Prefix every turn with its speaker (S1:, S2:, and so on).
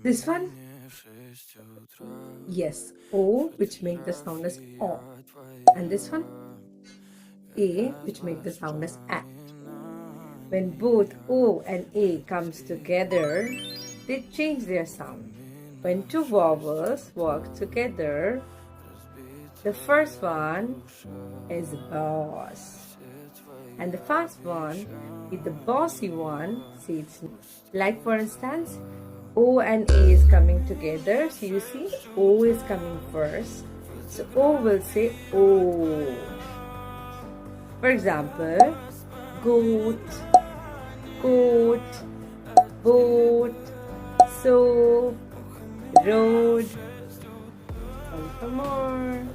S1: This one? Yes, O, which make the sound as O. And this one? A, which make the sound as A. When both O and A comes together, they change their sound. When two vowels work together, the first one is boss. And the first one is the bossy one. See, it's like, for instance, O and A is coming together. So you see, O is coming first. So O will say O. For example, goat, coat, boat, soap, road. One for more.